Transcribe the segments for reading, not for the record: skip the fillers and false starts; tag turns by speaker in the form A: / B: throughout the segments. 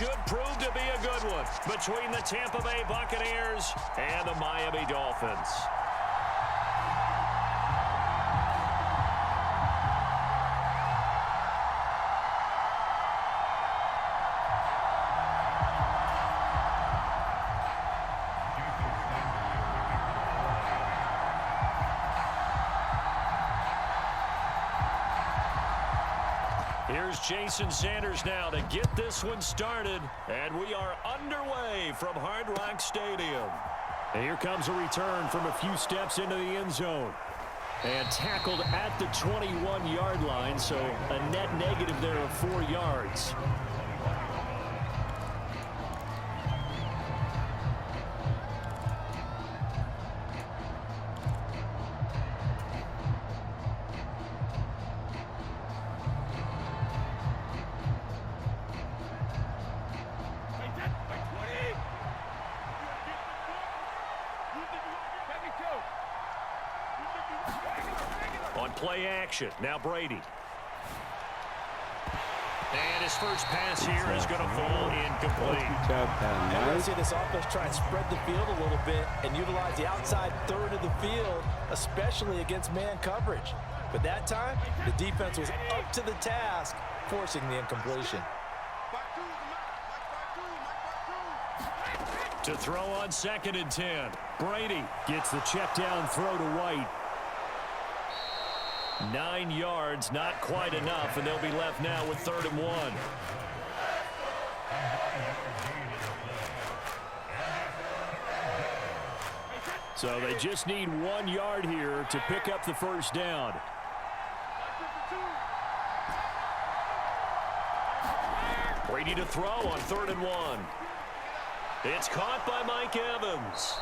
A: should prove to be a good one between the Tampa Bay Buccaneers and the Miami Dolphins. Here's Jason Sanders now to get this one started, and we are underway from Hard Rock Stadium. And here comes a return from a few steps into the end zone. And tackled at the 21-yard line, so a net negative there of 4 yards. On play action, now Brady. And his first pass here is going to fall incomplete.
B: And we're going to see this offense try and spread the field a little bit and utilize the outside third of the field, especially against man coverage. But that time, the defense was up to the task, forcing the incompletion.
A: To throw on 2nd and 10. Brady gets the check down throw to White. 9 yards, not quite enough, and they'll be left now with 3rd and 1. So they just need 1 yard here to pick up the first down. Brady to throw on 3rd and 1. It's caught by Mike Evans.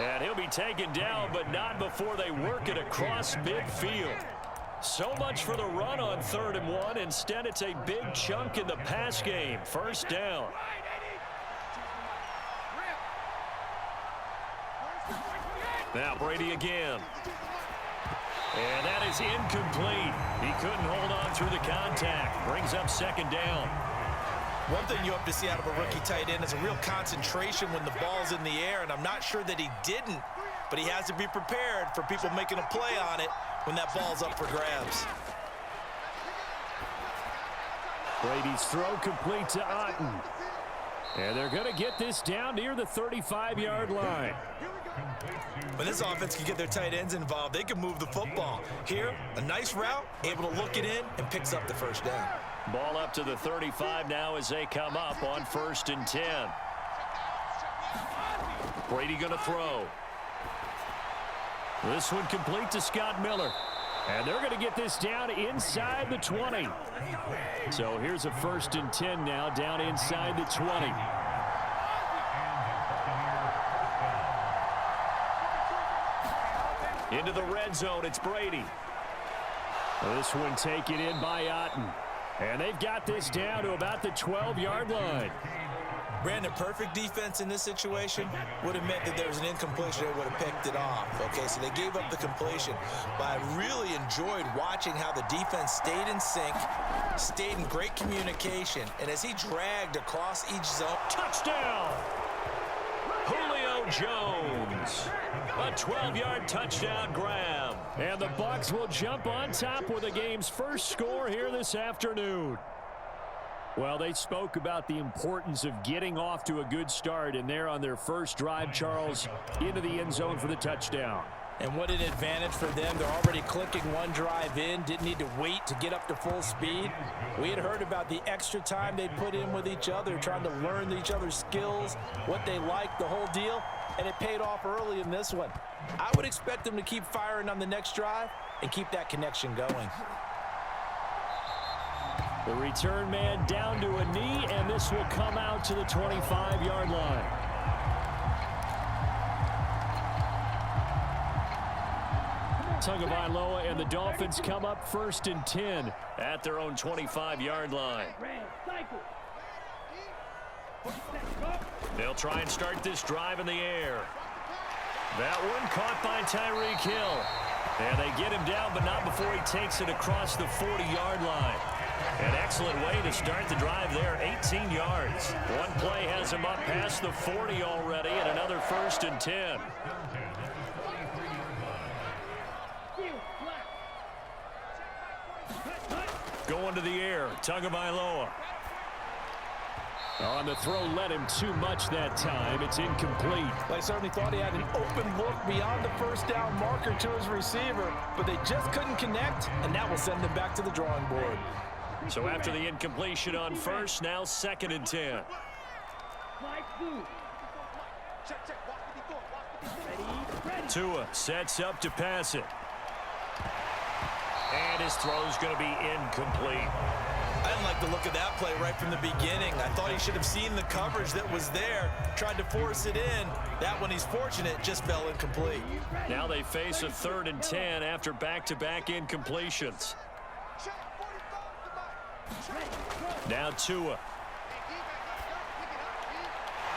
A: And he'll be taken down, but not before they work it across midfield. So much for the run on 3rd and 1. Instead, it's a big chunk in the pass game. First down. Now Brady again. And that is incomplete. He couldn't hold on through the contact. Brings up 2nd down.
B: One thing you hope to see out of a rookie tight end is a real concentration when the ball's in the air, and I'm not sure that he didn't, but he has to be prepared for people making a play on it when that ball's up for grabs.
A: Brady's throw complete to Otten. And they're going to get this down near the 35-yard line.
B: When this offense can get their tight ends involved, they can move the football. Here, a nice route, able to look it in, and picks up the first down.
A: Ball up to the 35 now as they come up on 1st and 10. Brady going to throw. This one complete to Scott Miller. And they're going to get this down inside the 20. So here's a 1st and 10 now down inside the 20. Into the red zone, it's Brady. This one taken in by Otten. And they've got this down to about the 12-yard line.
B: Brandon, perfect defense in this situation would have meant that there was an incompletion that would have picked it off. Okay, so they gave up the completion. But I really enjoyed watching how the defense stayed in sync, stayed in great communication, and as he dragged across each zone.
A: Touchdown! Julio Jones. A 12-yard touchdown grab. And the Bucs will jump on top with the game's first score here this afternoon. Well, they spoke about the importance of getting off to a good start, and they're on their first drive, Charles, into the end zone for the touchdown.
B: And what an advantage for them. They're already clicking one drive in, didn't need to wait to get up to full speed. We had heard about the extra time they put in with each other, trying to learn each other's skills, what they liked, the whole deal, and it paid off early in this one. I would expect them to keep firing on the next drive and keep that connection going.
A: The return man down to a knee, and this will come out to the 25-yard line. Tagovailoa and the Dolphins come up 1st and 10 at their own 25-yard line. They'll try and start this drive in the air. That one caught by Tyreek Hill. And they get him down, but not before he takes it across the 40-yard line. An excellent way to start the drive there, 18 yards. One play has him up past the 40 already, and another 1st and 10. Going to the air, Tagovailoa. On the throw, led him too much that time. It's incomplete.
B: They certainly thought he had an open look beyond the first down marker to his receiver, but they just couldn't connect, and that will send them back to the drawing board.
A: So after the incompletion on first, now 2nd and 10. Tua sets up to pass it. And his throw's going to be incomplete.
B: I didn't like the look of that play right from the beginning. I thought he should have seen the coverage that was there, tried to force it in. That one, he's fortunate, just fell incomplete.
A: Now they face a 3rd and 10 after back-to-back incompletions. Now Tua.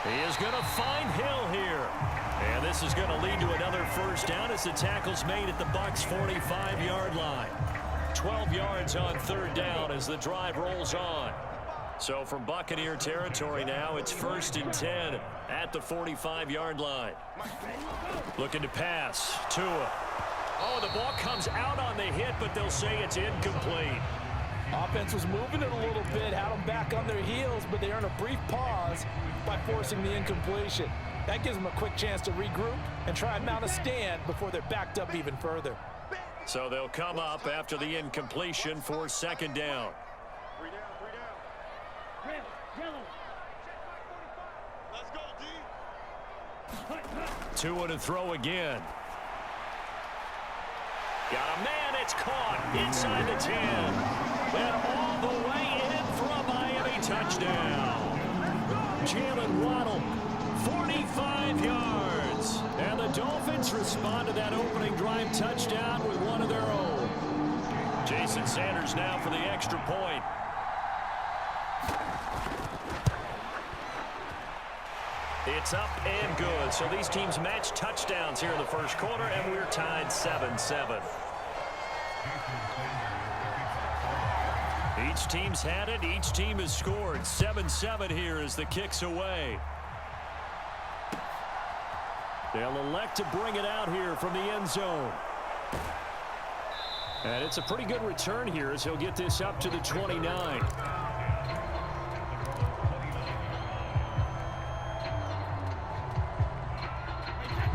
A: He is going to find Hill here. And this is going to lead to another 1st down as the tackle's made at the Bucs' 45-yard line. 12 yards on 3rd down as the drive rolls on. So from Buccaneer territory now, it's 1st and 10 at the 45-yard line. Looking to pass. Tua. Oh, the ball comes out on the hit, but they'll say it's incomplete.
B: Offense was moving it a little bit, had them back on their heels, but they earned a brief pause by forcing the incompletion. That gives them a quick chance to regroup and try and mount a stand before they're backed up even further.
A: So they'll come up after the incompletion for 2nd down. Tua to throw again. Got a man, it's caught inside the 10. And all the way in for a Miami touchdown. Jalen Waddle, 45 yards. And the Dolphins respond to that opening drive touchdown with one of their own. Jason Sanders now for the extra point. It's up and good. So these teams match touchdowns here in the 1st quarter, and we're tied 7-7. Each team's had it. Each team has scored. 7-7 here as the kick's away. They'll elect to bring it out here from the end zone. And it's a pretty good return here as he'll get this up to the 29.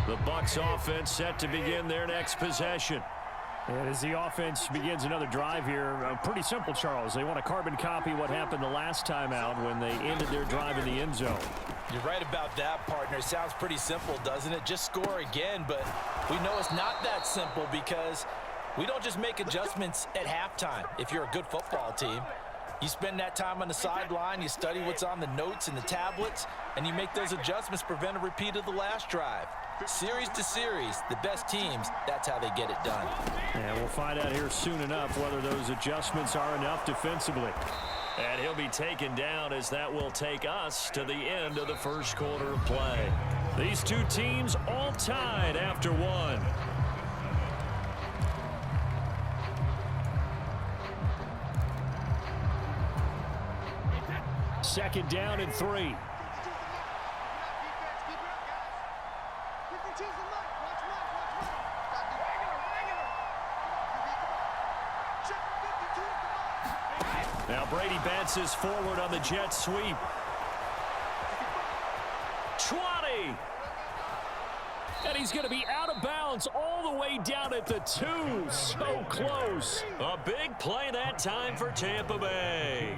A: The Bucs offense set to begin their next possession.
C: And as the offense begins another drive here, pretty simple, Charles. They want to carbon copy what happened the last time out when they ended their drive in the end zone.
B: You're right about that, partner. Sounds pretty simple, doesn't it? Just score again, but we know it's not that simple because we don't just make adjustments at halftime if you're a good football team. You spend that time on the sideline, you study what's on the notes and the tablets, and you make those adjustments, prevent a repeat of the last drive. Series to series, the best teams, that's how they get it done.
C: And we'll find out here soon enough whether those adjustments are enough defensively.
A: And he'll be taken down as that will take us to the end of the 1st quarter of play. These two teams all tied after one.
C: Second down and 3.
A: Now Brady bounces forward on the jet sweep. 20.
C: And he's going to be out of bounds all the way down at the 2. So close.
A: A big play that time for Tampa Bay.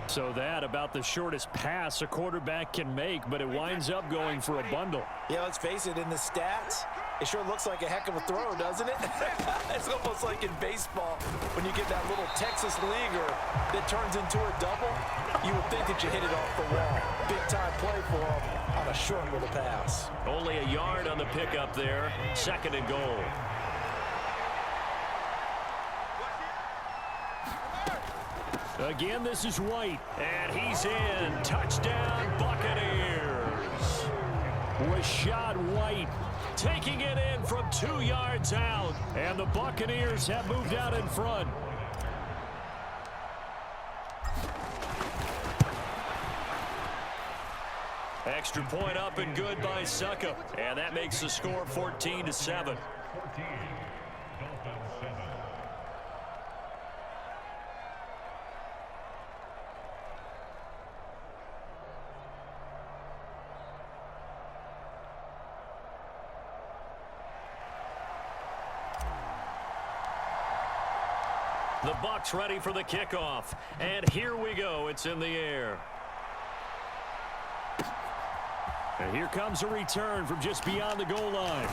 C: So that about the shortest pass a quarterback can make, but it winds up going for a bundle.
B: Yeah, let's face it, in the stats, it sure looks like a heck of a throw, doesn't it? It's almost like in baseball when you get that little Texas leaguer that turns into a double. You would think that you hit it off the wall. Big-time play for him on a short little pass.
A: Only a yard on the pickup there. 2nd and goal.
C: Again, this is White.
A: And he's in. Touchdown, Buccaneers.
C: Rashad White
A: taking it in from 2 yards out.
C: And the Buccaneers have moved out in front.
A: Extra point up and good by Suckup. And that makes the score 14-7. The Bucs ready for the kickoff. And here we go. It's in the air. And here comes a return from just beyond the goal line.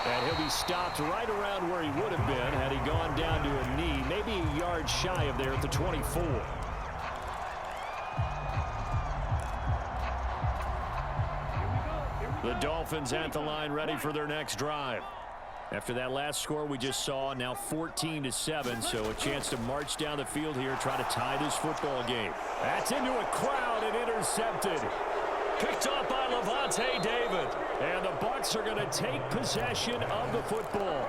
A: And he'll be stopped right around where he would have been had he gone down to a knee, maybe a yard shy of there at the 24. The Dolphins at the line ready for their next drive. After that last score we just saw, now 14-7, so a chance to march down the field here, try to tie this football game. That's into a crowd and intercepted. Picked off by Levante David. And the Bucs are going to take possession of the football.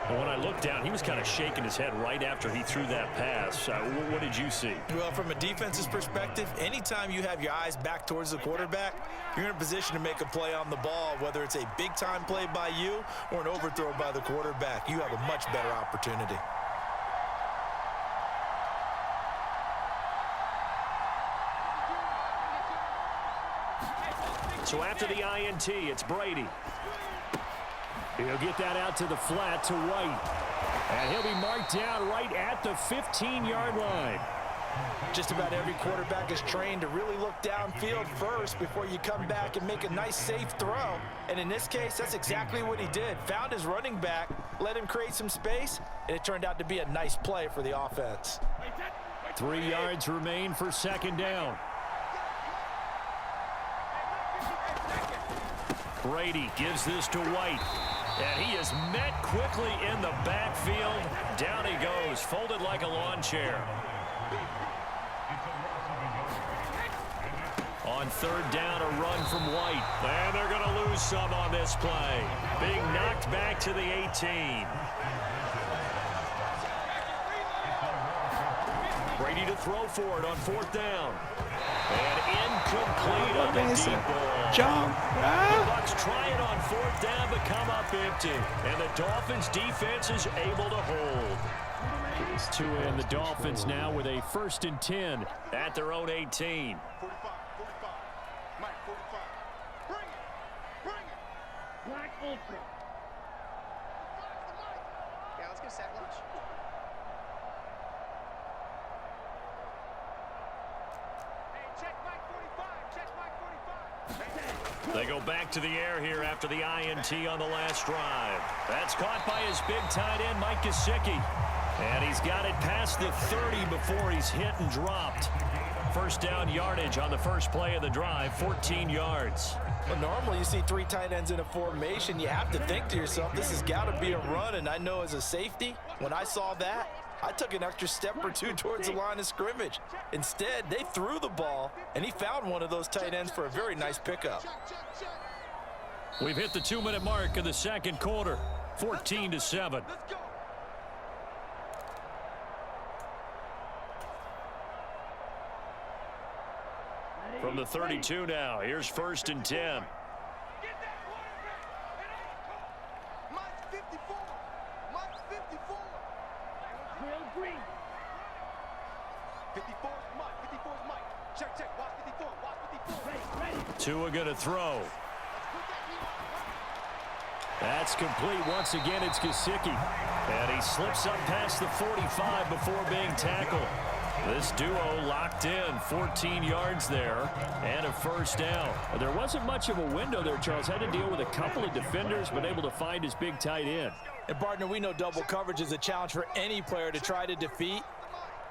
A: And when I looked down, he was kind of shaking his head right after he threw that pass. What did you see?
B: Well, from a defense's perspective, anytime you have your eyes back towards the quarterback, you're in a position to make a play on the ball, whether it's a big-time play by you or an overthrow by the quarterback. You have a much better opportunity.
A: So after the INT, it's Brady. He'll get that out to the flat to White. And he'll be marked down right at the 15-yard line.
B: Just about every quarterback is trained to really look downfield first before you come back and make a nice, safe throw. And in this case, that's exactly what he did. Found his running back, let him create some space, and it turned out to be a nice play for the offense.
A: 3 yards remain for second down. Brady gives this to White. And he is met quickly in the backfield. Down he goes, folded like a lawn chair. On third down, a run from White. And they're going to lose some on this play. Being knocked back to the 18. Brady to throw for it on fourth down. And incomplete on the deep ball.
D: Jump.
A: The Bucs try it on fourth down, but come up empty. And the Dolphins defense is able to hold. To end the Dolphins now with a 1st and 10 at their own 18.
E: Black Ultra. Yeah, let's get a sack lunch. Hey, check Mike 45. Check Mike 45.
A: They go back to the air here after the INT on the last drive. That's caught by his big tight end, Mike Gesicki. And he's got it past the 30 before he's hit and dropped. First down yardage on the first play of the drive, 14 yards.
B: Well, normally you see 3 tight ends in a formation. You have to think to yourself, this has got to be a run. And I know as a safety, when I saw that, I took an extra step or two towards the line of scrimmage. Instead, they threw the ball, and he found one of those tight ends for a very nice pickup.
A: We've hit the 2-minute mark of the second quarter, 14-7. From the 32 now, here's 1st and 10.
E: Mike 54. Mike 54. Will Green. 54 is Mike. 54 is Mike. Check. Watch 54. Watch 54. Ready.
A: Tua gonna throw. That's complete. Once again, it's Gesicki. And he slips up past the 45 before being tackled. This duo locked in, 14 yards there, and a first down. There wasn't much of a window there, Charles. Had to deal with a couple of defenders, but able to find his big tight end.
B: And, partner, we know double coverage is a challenge for any player to try to defeat.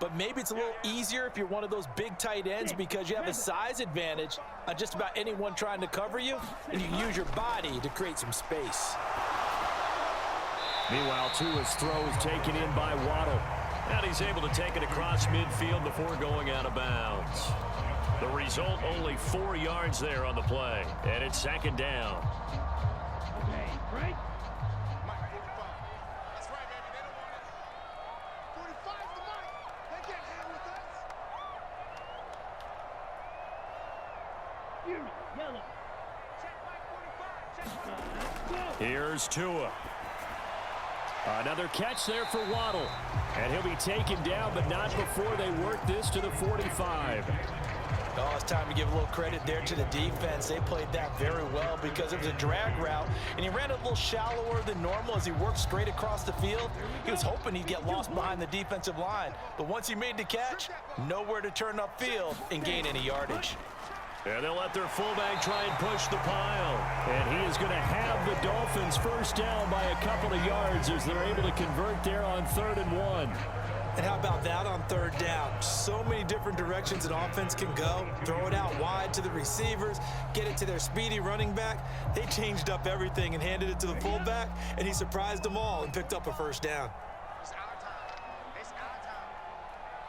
B: But maybe it's a little easier if you're one of those big tight ends because you have a size advantage on just about anyone trying to cover you, and you can use your body to create some space.
A: Meanwhile, Tua's throw is taken in by Waddle. And he's able to take it across midfield before going out of bounds. The result, only 4 yards there on the play. And it's second down.
E: Okay, right?
C: Here's Tua. Another catch there for Waddle. And he'll be taken down, but not before they work this to the 45.
B: Oh, it's time to give a little credit there to the defense. They played that very well because it was a drag route, and he ran a little shallower than normal as he worked straight across the field. He was hoping he'd get lost behind the defensive line, but once he made the catch, nowhere to turn upfield and gain any yardage.
C: And they'll let their fullback try and push the pile. And he is going to have the Dolphins first down by a couple of yards as they're able to convert there on 3rd and 1.
B: And how about that on 3rd down? So many different directions an offense can go. Throw it out wide to the receivers, get it to their speedy running back. They changed up everything and handed it to the fullback, and he surprised them all and picked up a first down.
E: It's our time. It's our time.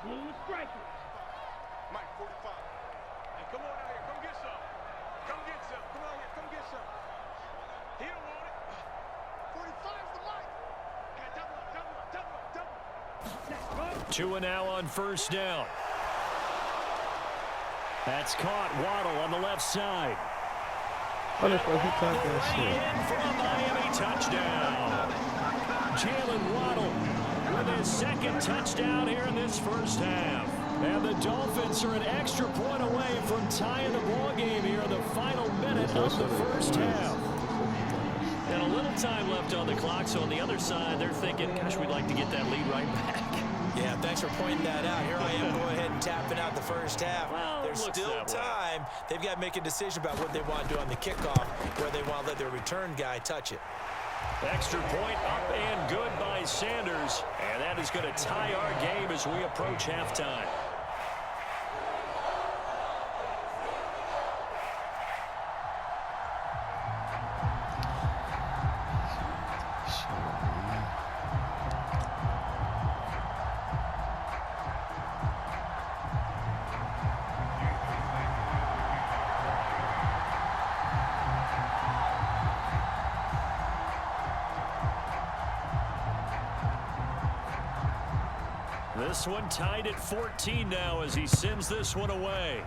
E: Blue striker. Mike, 45. Hey, come on out here. Come get some. Come get some. Come on here. Come get some. He don't want it. 45's the Mike. Okay, double up, double up, double up, double up.
C: Tua now on 1st down. That's caught. Waddle on the left side.
D: What the fuck he talking that
C: Right
D: shit?
C: in for a Miami touchdown. Jalen Waddle with his 2nd touchdown here in this first half. And the Dolphins are an extra point away from tying the ball game here in the final minute of the first half. And a little time left on the clock, so on the other side, they're thinking, gosh, we'd like to get that lead right back.
B: Yeah, thanks for pointing that out. Here I am going ahead and tapping out the first half.
C: Well,
B: There's
C: looks
B: still
C: that way.
B: time. They've got to make a decision about what they want to do on the kickoff, where they want to let their return guy touch it.
C: Extra point up and good by Sanders. And that is going to tie our game as we approach halftime. This one tied at 14 now as he sends this one away.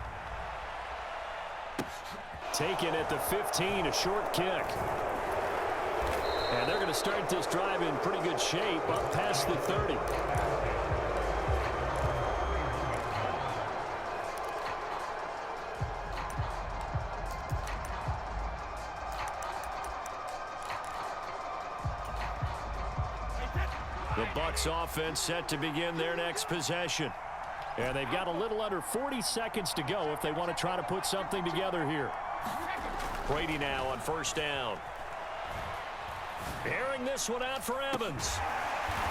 C: Taken at the 15, a short kick. And they're going to start this drive in pretty good shape up past the 30. The Bucs offense set to begin their next possession. And they've got a little under 40 seconds to go if they want to try to put something together here. Brady now on 1st down. Airing this one out for Evans.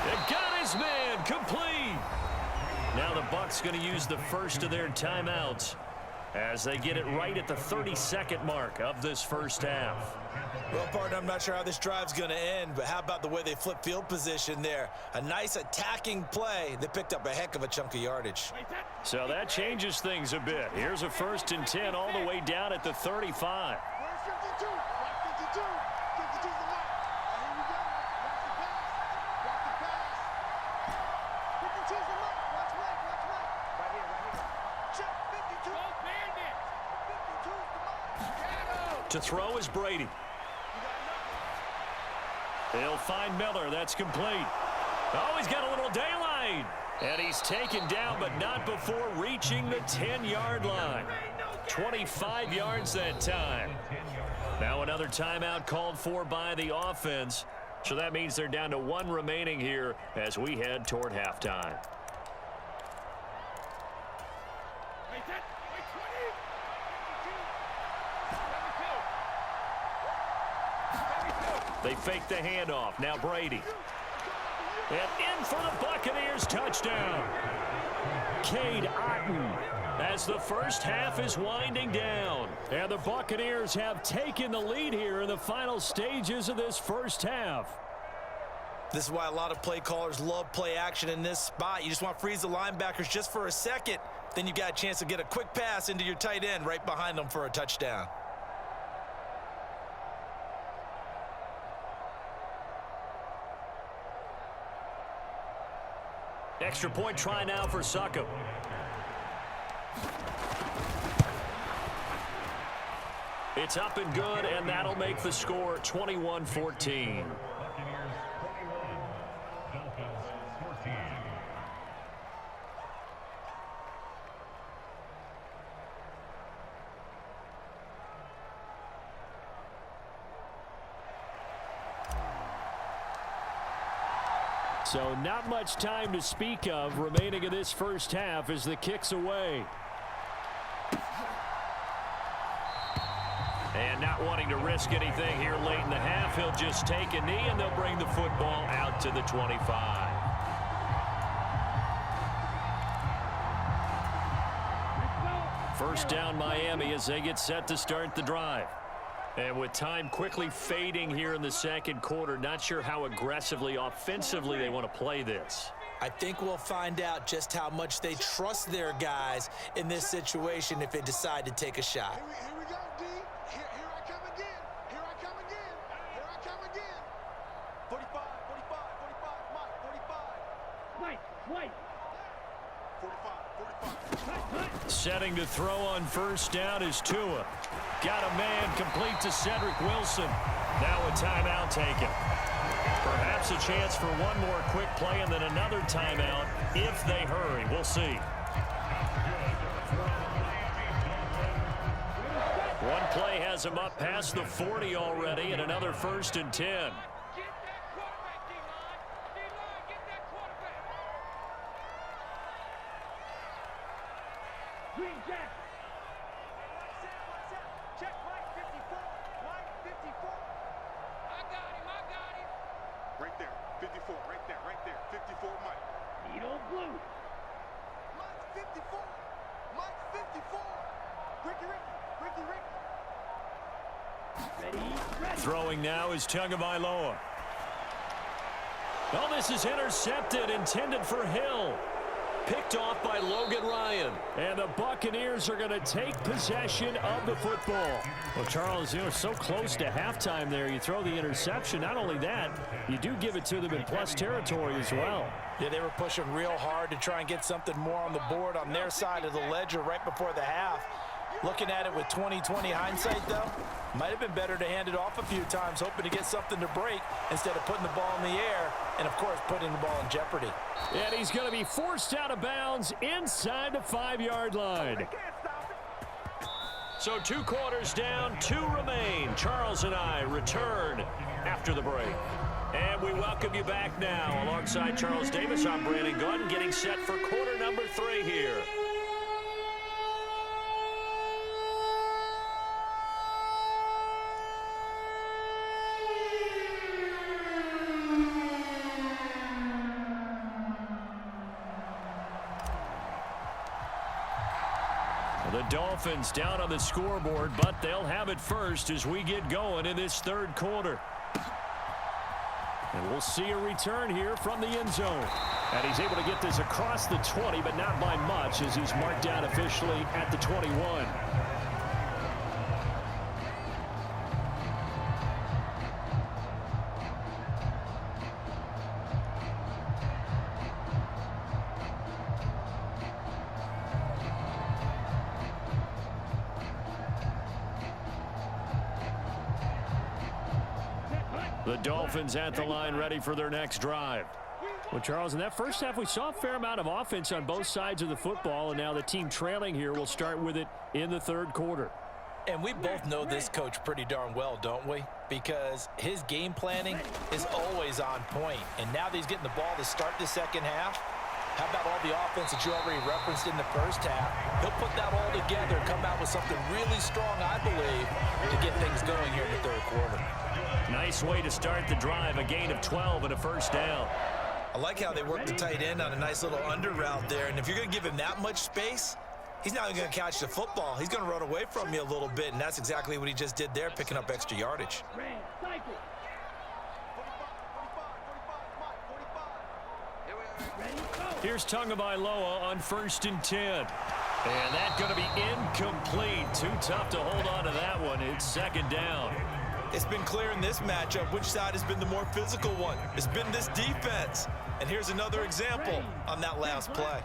C: It got his man complete. Now the Bucs going to use the first of their timeouts as they get it right at the 32nd mark of this first half.
B: Well, partner, I'm not sure how this drive's going to end, but how about the way they flip field position there? A nice attacking play. They picked up a heck of a chunk of yardage.
C: So that changes things a bit. Here's a 1st and 10 all the way down at the 35.
E: Where's 52? Watch 52. 52's the Mike. Here we go. Watch the pass. Watch the pass. 52's the Mike. Watch Mike. Watch Mike. Right here, right here. Check 52. Go Bandit. 52's the Mike.
C: To throw is Brady. He'll find Miller. That's complete. Oh, he's got a little daylight. And he's taken down, but not before reaching the 10-yard line. 25 yards that time. Now another timeout called for by the offense. So that means they're down to 1 remaining here as we head toward halftime. They fake the handoff. Now Brady. And in for the Buccaneers touchdown. Cade Otton as the first half is winding down. And the Buccaneers have taken the lead here in the final stages of this first half.
B: This is why a lot of play callers love play action in this spot. You just want to freeze the linebackers just for a second. Then you got a chance to get a quick pass into your tight end right behind them for a touchdown.
C: Extra point try now for Succop.
A: It's up and good, and that'll make the score 21-14.
C: So not much time to speak of remaining in this first half as the kick's away.
A: And not wanting to risk anything here late in the half, he'll just take a knee, and they'll bring the football out to the 25. First down Miami as they get set to start the drive. And with time quickly fading here in the second quarter, not sure how aggressively, offensively they want to play this.
B: I think we'll find out just how much they trust their guys in this situation if they decide to take a shot.
E: Here we go, D. Here I come again. Here I come again. Here I come again. 45, 45, 45, Mike, 45. Mike. 45.
C: Setting to throw on first down is Tua. Got a man complete to Cedric Wilson. Now a timeout taken. Perhaps a chance for one more quick play and then another timeout if they hurry. We'll see. One play has him up past the 40 already, and another 1st and 10.
E: Right there, 54, right there, 54, Mike. Needle blue. Mike's 54. Mike's 54. Ricky.
C: Throwing now is Tagovailoa. Oh, this is intercepted, intended for Hill. Picked off by Logan Ryan. And the Buccaneers are going to take possession of the football. Well, Charles, you know, so close to halftime there. You throw the interception. Not only that, you do give it to them in plus territory as well.
B: Yeah, they were pushing real hard to try and get something more on the board on their side of the ledger right before the half. Looking at it with 20/20 hindsight, though, might have been better to hand it off a few times, hoping to get something to break instead of putting the ball in the air and, of course, putting the ball in jeopardy.
C: And he's going to be forced out of bounds inside the 5-yard line.
A: So 2 quarters down, 2 remain. Charles and I return after the break. And we welcome you back now. Alongside Charles Davis, I'm Brandon Gunn, getting set for quarter number 3 here. The Dolphins down on the scoreboard, but they'll have it first as we get going in this 3rd quarter.
C: And we'll see a return here from the end zone. And he's able to get this across the 20, but not by much as he's marked down officially at the 21. The Dolphins at the line ready for their next drive. Well, Charles, in that first half, we saw a fair amount of offense on both sides of the football, and now the team trailing here will start with it in the 3rd quarter.
B: And we both know this coach pretty darn well, don't we? Because his game planning is always on point. And now that he's getting the ball to start the second half, how about all the offense that you already referenced in the first half? He'll put that all together and come out with something really strong, I believe, to get things going here in the 3rd quarter.
A: Nice way to start the drive, a gain of 12 and a 1st down.
B: I like how they work the tight end on a nice little under route there. And if you're going to give him that much space, he's not even going to catch the football. He's going to run away from you a little bit, and that's exactly what he just did there, picking up extra yardage.
C: Here's Tagovailoa on 1st and 10. And that's going to be incomplete. Too tough to hold on to that one. It's 2nd down.
B: It's been clear in this matchup which side has been the more physical one. It's been this defense. And here's another example on that last play.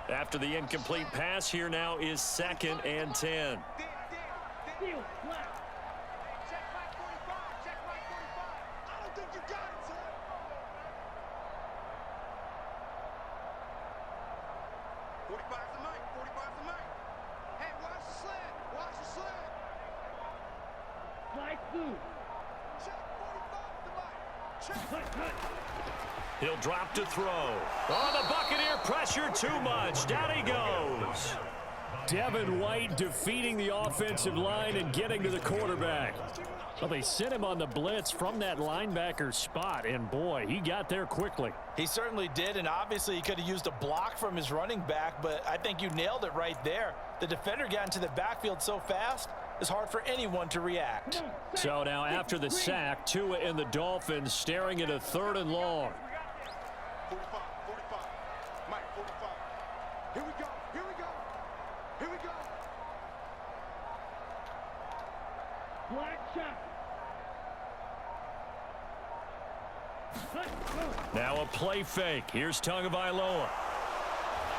A: After the incomplete pass, here now is 2nd and 10.
E: Steal, flat. Check my 45. Check my 45. I don't think you got it, sir. 45's the mic. 45's the mic. Hey, watch the sled. Watch the sled. Slide through. Check 45's the mic. Check.
C: He'll drop to throw. Oh, the Buccaneer pressure too much. Down he goes. Devin White defeating the offensive line and getting to the quarterback. Well, they sent him on the blitz from that linebacker spot, and boy, he got there quickly.
B: He certainly did, and obviously he could have used a block from his running back, but I think you nailed it right there. The defender got into the backfield so fast, it's hard for anyone to react.
C: So now after the sack, Tua and the Dolphins staring at a 3rd and long.
E: 45, 45. Mike, 45. Here we go. Here we go. Here we go. Black shot.
C: Now a play fake. Here's Tagovailoa.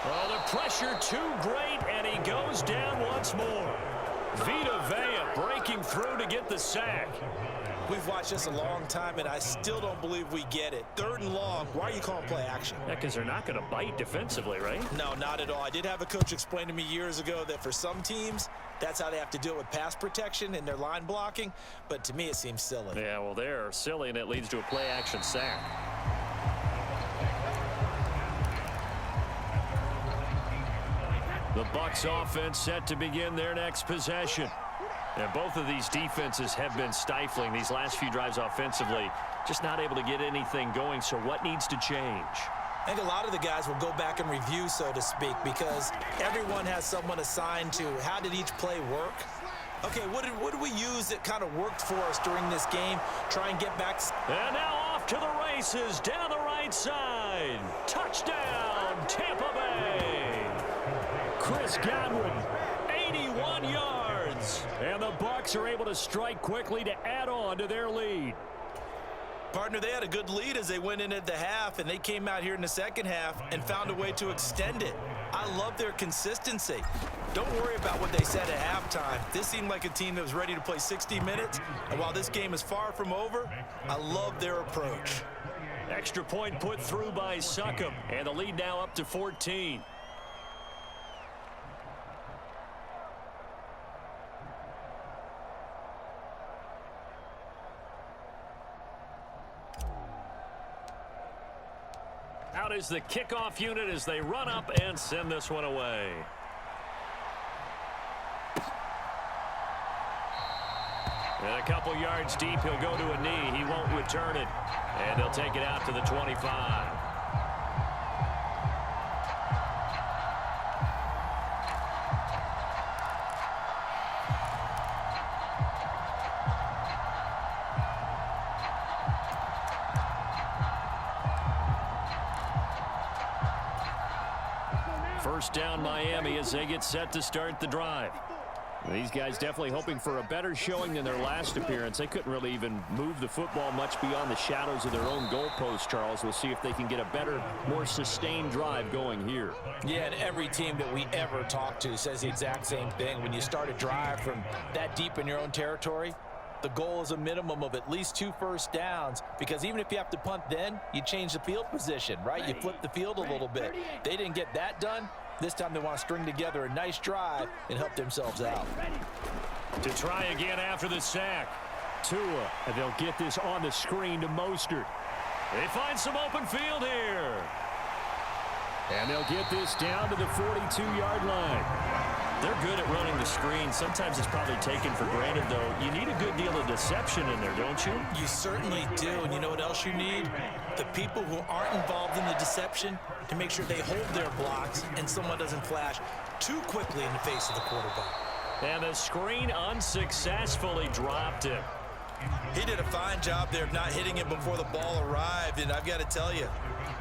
C: Oh, the pressure too great, and he goes down once more. Vita Vea breaking through to get the sack.
B: We've watched this a long time, and I still don't believe we get it. 3rd and long, why are you calling play action?
C: Yeah, because they're not going to bite defensively, right?
B: No, not at all. I did have a coach explain to me years ago that for some teams, that's how they have to deal with pass protection and their line blocking, but to me it seems silly.
C: Yeah, well, they're silly, and it leads to a play action sack. The Bucs offense set to begin their next possession. And both of these defenses have been stifling these last few drives offensively. Just not able to get anything going, so what needs to change?
B: I think a lot of the guys will go back and review, so to speak, because everyone has someone assigned to how did each play work. Okay, what did we use that kind of worked for us during this game? Try and get back.
C: And now off to the races down the right side. Touchdown, Tampa Bay. Chris Godwin, 81 yards. And the Bucs are able to strike quickly to add on to their lead.
B: Partner, they had a good lead as they went into the half, and they came out here in the second half and found a way to extend it. I love their consistency. Don't worry about what they said at halftime. This seemed like a team that was ready to play 60 minutes, and while this game is far from over, I love their approach.
C: Extra point put through by Succop, and the lead now up to 14. Out is the kickoff unit as they run up and send this one away. And a couple yards deep, he'll go to a knee. He won't return it. And they'll take it out to the 25. First down Miami as they get set to start the drive. These guys definitely hoping for a better showing than their last appearance. They couldn't really even move the football much beyond the shadows of their own goalpost, Charles. We'll see if they can get a better, more sustained drive going here.
B: Yeah, and every team that we ever talk to says the exact same thing. When you start a drive from that deep in your own territory, the goal is a minimum of at least 2 first downs, because even if you have to punt then, you change the field position, right? You flip the field a little bit. They didn't get that done. This time they want to string together a nice drive and help themselves out.
C: To try again after the sack. Tua, and they'll get this on the screen to Mostert. They find some open field here. And they'll get this down to the 42-yard line. They're good at running the screen. Sometimes it's probably taken for granted, though. You need a good deal of deception in there, don't you?
B: You certainly do. And you know what else you need? The people who aren't involved in the deception to make sure they hold their blocks and someone doesn't flash too quickly in the face of the quarterback.
C: And the screen unsuccessfully dropped him.
B: He did a fine job there of not hitting it before the ball arrived. And I've got to tell you,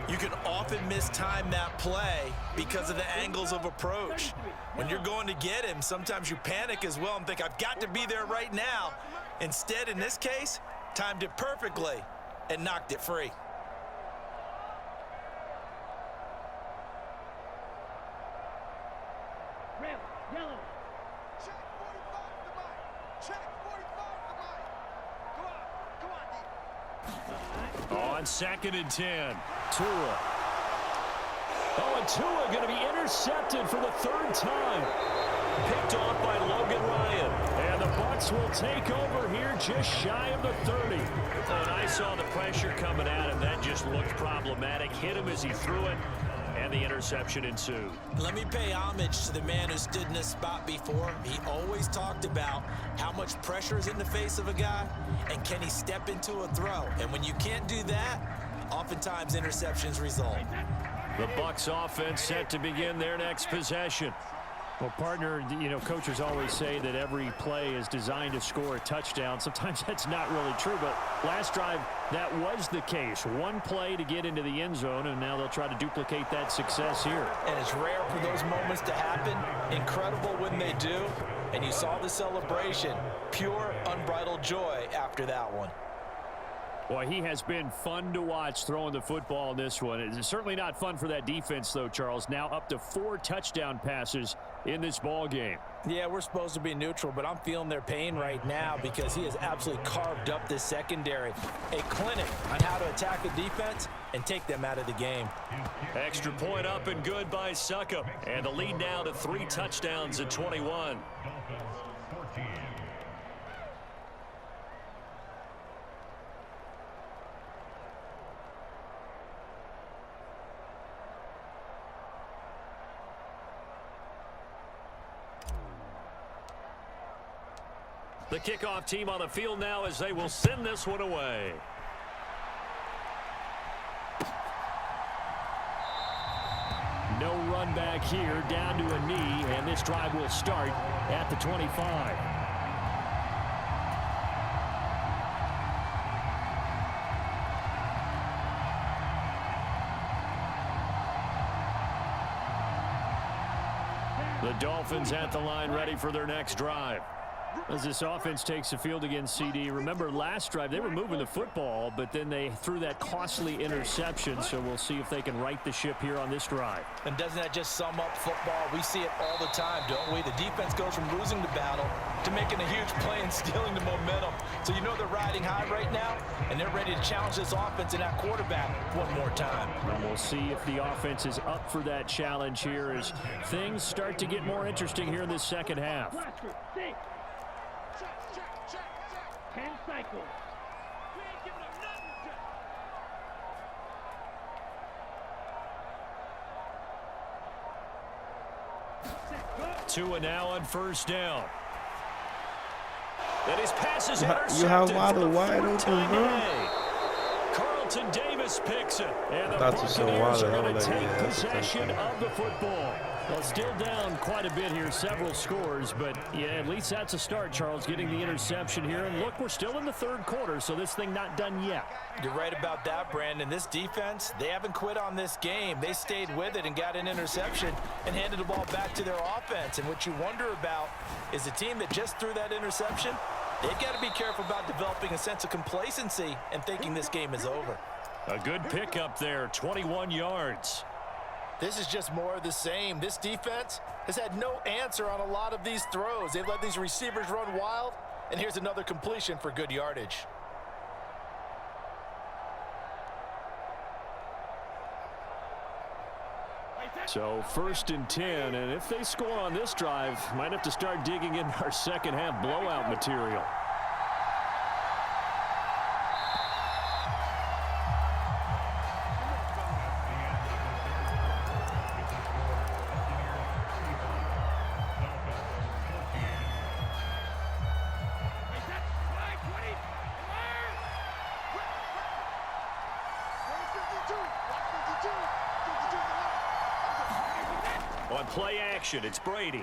B: you can often mistime that play because of the angles of approach. When you're going to get him, sometimes you panic as well and think, I've got to be there right now. Instead, in this case, timed it perfectly and knocked it free.
E: Red, yellow. Check 45 to Mike.
C: On 2nd and 10.
A: Tua. Oh, and Tua going to be intercepted for the 3rd time. Picked off by Logan Ryan. And the Bucs will take over here just shy of the 30. Oh, and I saw the pressure coming at him. That just looked problematic. Hit him as he threw it. And the interception ensued.
B: Let me pay homage to the man who stood in this spot before. He always talked about how much pressure is in the face of a guy and can he step into a throw. And when you can't do that, oftentimes interceptions result.
A: The Bucs offense set to begin their next possession.
C: Well, partner, you know, coaches always say that every play is designed to score a touchdown. Sometimes that's not really true, but last drive, that was the case. One play to get into the end zone, and now they'll try to duplicate that success here.
B: And it's rare for those moments to happen. Incredible when they do. And you saw the celebration. Pure, unbridled joy after that one.
C: Boy, he has been fun to watch throwing the football in this one. It's certainly not fun for that defense, though, Charles. Now up to 4 touchdown passes in this ball game.
B: Yeah, we're supposed to be neutral, but I'm feeling their pain right now because he has absolutely carved up this secondary. A clinic on how to attack a defense and take them out of the game.
A: Extra point up and good by Succop. And the lead now to 3 touchdowns at 21. The kickoff team on the field now as they will send this one away.
C: No run back here, down to a knee, and this drive will start at the 25. The Dolphins at the line ready for their next drive. As this offense takes the field against CD, remember last drive they were moving the football, but then they threw that costly interception, so we'll see if they can right the ship here on this drive.
B: And doesn't that just sum up football? We see it all the time, don't we? The defense goes from losing the battle to making a huge play and stealing the momentum. So you know they're riding high right now, and they're ready to challenge this offense and that quarterback one more time.
C: And we'll see if the offense is up for that challenge here as things start to get more interesting here in this second half.
E: 10 cycles. We ain't giving up nothing.
A: Tua now on 1st down. And his pass is intercepted.
D: You have Waddle wide open, bro.
A: Carlton Davis picks it. And the
D: That's so
A: Buccaneers are
D: wild.
A: going to take
D: Yeah,
A: possession of the football.
C: Well, still down quite a bit here, several scores, but yeah, at least that's a start, Charles, getting the interception here. And look, we're still in the 3rd quarter, so this thing not done yet.
B: You're right about that, Brandon. This defense, they haven't quit on this game. They stayed with it and got an interception and handed the ball back to their offense. And what you wonder about is the team that just threw that interception, they've got to be careful about developing a sense of complacency and thinking this game is over.
A: A good pickup there, 21 yards.
B: This is just more of the same. This defense has had no answer on a lot of these throws. They've let these receivers run wild, and here's another completion for good yardage.
C: So 1st and 10, and if they score on this drive, might have to start digging in our second half blowout material.
A: On play action, it's Brady.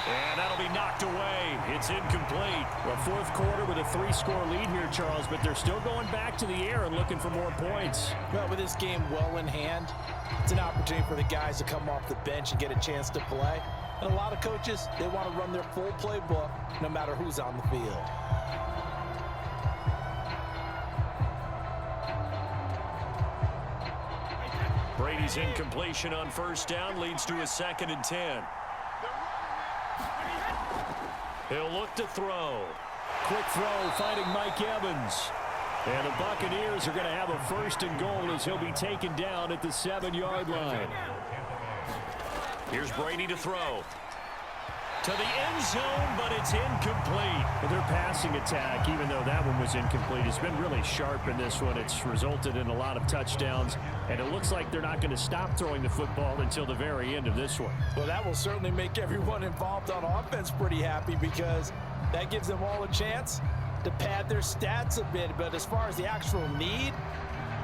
A: And that'll be knocked away. It's incomplete.
C: Well, 4th quarter with a 3-score lead here, Charles, but they're still going back to the air and looking for more points.
B: Well, with this game well in hand, it's an opportunity for the guys to come off the bench and get a chance to play. And a lot of coaches, they want to run their full playbook no matter who's on the field.
A: Brady's incompletion on 1st down leads to a 2nd and 10. He'll look to throw.
C: Quick throw, finding Mike Evans. And the Buccaneers are going to have a 1st and goal as he'll be taken down at the 7-yard line.
A: Here's Brady to throw. To the end zone, but it's incomplete.
C: Well, their passing attack, even though that one was incomplete, has been really sharp in this one. It's resulted in a lot of touchdowns, and it looks like they're not going to stop throwing the football until the very end of this one.
B: Well, that will certainly make everyone involved on offense pretty happy because that gives them all a chance to pad their stats a bit. But as far as the actual need,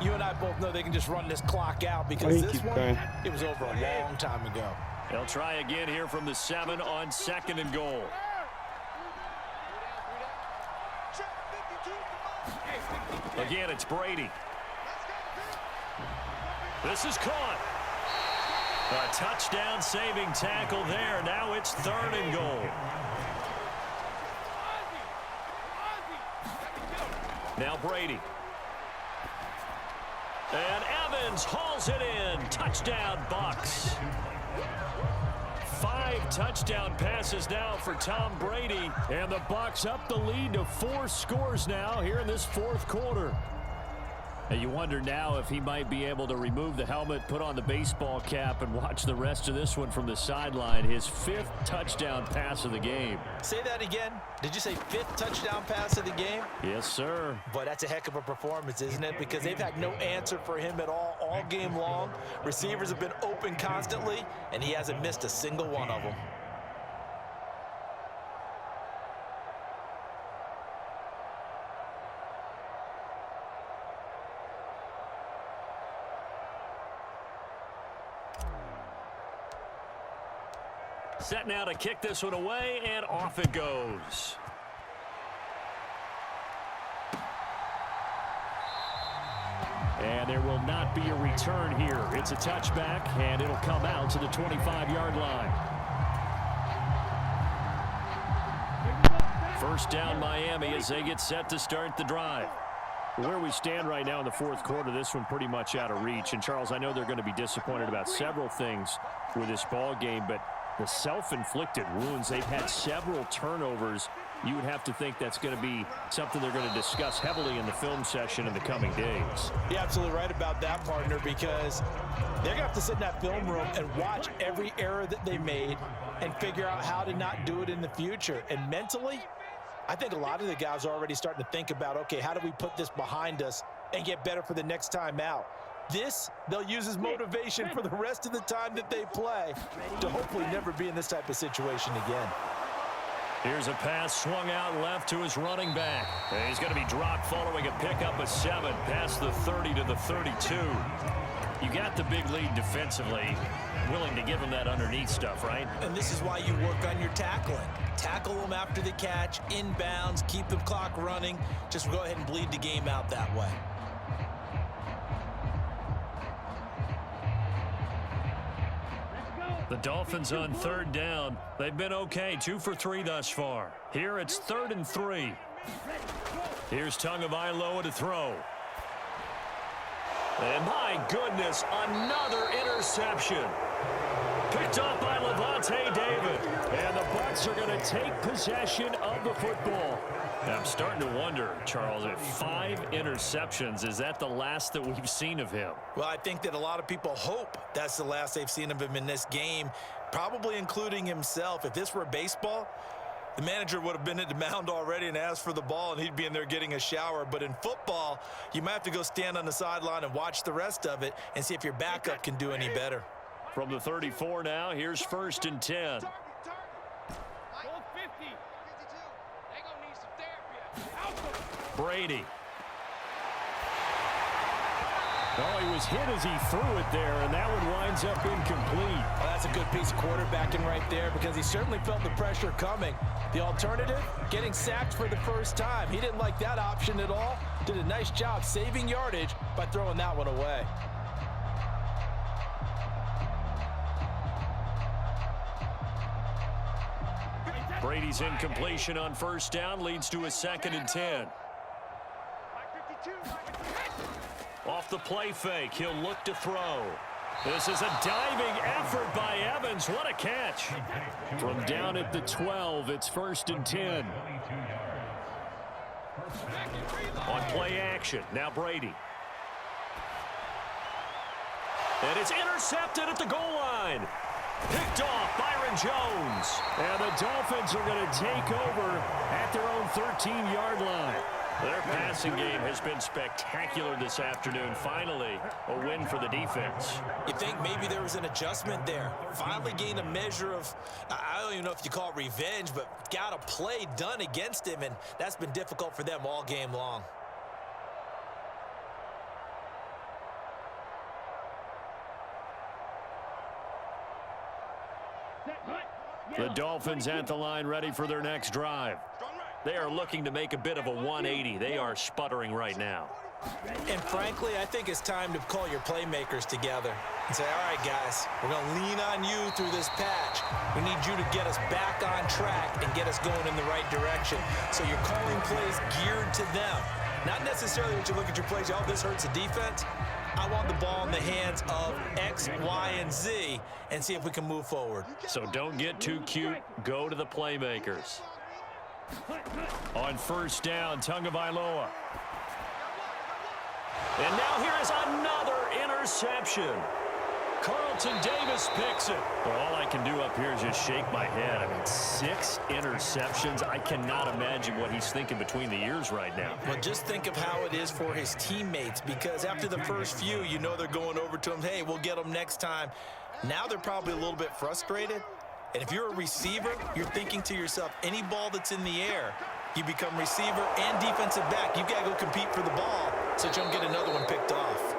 B: you and I both know they can just run this clock out because this one, it was over a long time ago.
C: They'll try again here from the 7 on 2nd and goal.
A: Again, it's Brady. This is caught. A touchdown saving tackle there. Now it's 3rd and goal. Now Brady. And Evans hauls it in. Touchdown, Bucs. 5 touchdown passes now for Tom Brady.
C: And the Bucs up the lead to 4 scores now here in this 4th quarter. And you wonder now if he might be able to remove the helmet, put on the baseball cap, and watch the rest of this one from the sideline. His 5th touchdown pass of the game.
B: Say that again. Did you say 5th touchdown pass of the game?
C: Yes, sir.
B: But that's a heck of a performance, isn't it? Because they've had no answer for him at all game long. Receivers have been open constantly, and he hasn't missed a single one of them.
A: Set now to kick this one away, and off it goes.
C: And there will not be a return here. It's a touchback, and it'll come out to the 25-yard line. 1st down Miami as they get set to start the drive. Where we stand right now in the 4th quarter, this one pretty much out of reach. And, Charles, I know they're going to be disappointed about several things with this ball game, but the self-inflicted wounds, they've had several turnovers. You would have to think that's going to be something they're going to discuss heavily in the film session in the coming days.
B: You're absolutely right about that, partner, because they're going to have to sit in that film room and watch every error that they made and figure out how to not do it in the future. And mentally, I think a lot of the guys are already starting to think about, okay, how do we put this behind us and get better for the next time out? This, they'll use as motivation for the rest of the time that they play to hopefully never be in this type of situation again.
A: Here's a pass swung out left to his running back. And he's going to be dropped following a pickup of 7 past the 30 to the 32. You got the big lead defensively, willing to give him that underneath stuff, right?
B: And this is why you work on your tackling. Tackle them after the catch, inbounds, keep the clock running. Just go ahead and bleed the game out that way.
A: The Dolphins on 3rd down. They've been okay, 2 for 3 thus far. Here it's 3rd and 3. Here's Tagovailoa to throw. And my goodness, another interception. Picked up by Levante David. And the Bucs are going to take possession of the football. Now, I'm starting to wonder, Charles, if 5 interceptions, is that the last that we've seen of him?
B: Well, I think that a lot of people hope that's the last they've seen of him in this game, probably including himself. If this were baseball, the manager would have been at the mound already and asked for the ball, and he'd be in there getting a shower. But in football, you might have to go stand on the sideline and watch the rest of it and see if your backup can do any better.
A: From the 34 now, here's 1st and 10. Brady.
C: Oh, he was hit as he threw it there, and that one winds up incomplete.
B: Well, that's a good piece of quarterbacking right there because he certainly felt the pressure coming. The alternative, getting sacked for the first time. He didn't like that option at all. Did a nice job saving yardage by throwing that one away.
A: Brady's incompletion on 1st down leads to a 2nd and 10. Off the play fake, he'll look to throw. This is a diving effort by Evans. What a catch.
C: From down at the 12, it's 1st and 10.
A: On play action, now Brady. And it's intercepted at the goal line. Picked off Byron Jones.
C: And the Dolphins are going to take over at their own 13-yard line.
A: Their passing game has been spectacular this afternoon. Finally, a win for the defense.
B: You think maybe there was an adjustment there. Finally gained a measure of, I don't even know if you call it revenge, but got a play done against him, and that's been difficult for them all game long.
C: The Dolphins at the line, ready for their next drive.
A: They are looking to make a bit of a 180. They are sputtering right now.
B: And frankly, I think it's time to call your playmakers together and say, all right, guys, we're going to lean on you through this patch. We need you to get us back on track and get us going in the right direction. So you're calling plays geared to them. Not necessarily when you look at your plays, oh, this hurts the defense. I want the ball in the hands of X, Y, and Z and see if we can move forward.
A: So don't get too cute. Go to the playmakers.
C: On first down, Tagovailoa.
A: And now here is another interception.
C: Carlton Davis picks it. Well, all I can do up here is just shake my head. I mean, 6 interceptions. I cannot imagine what he's thinking between the ears right now.
B: Well, just think of how it is for his teammates, because after the first few, you know they're going over to him, hey, we'll get them next time. Now they're probably a little bit frustrated. And if you're a receiver, you're thinking to yourself, any ball that's in the air, you become receiver and defensive back. You've got to go compete for the ball so you don't get another one picked off.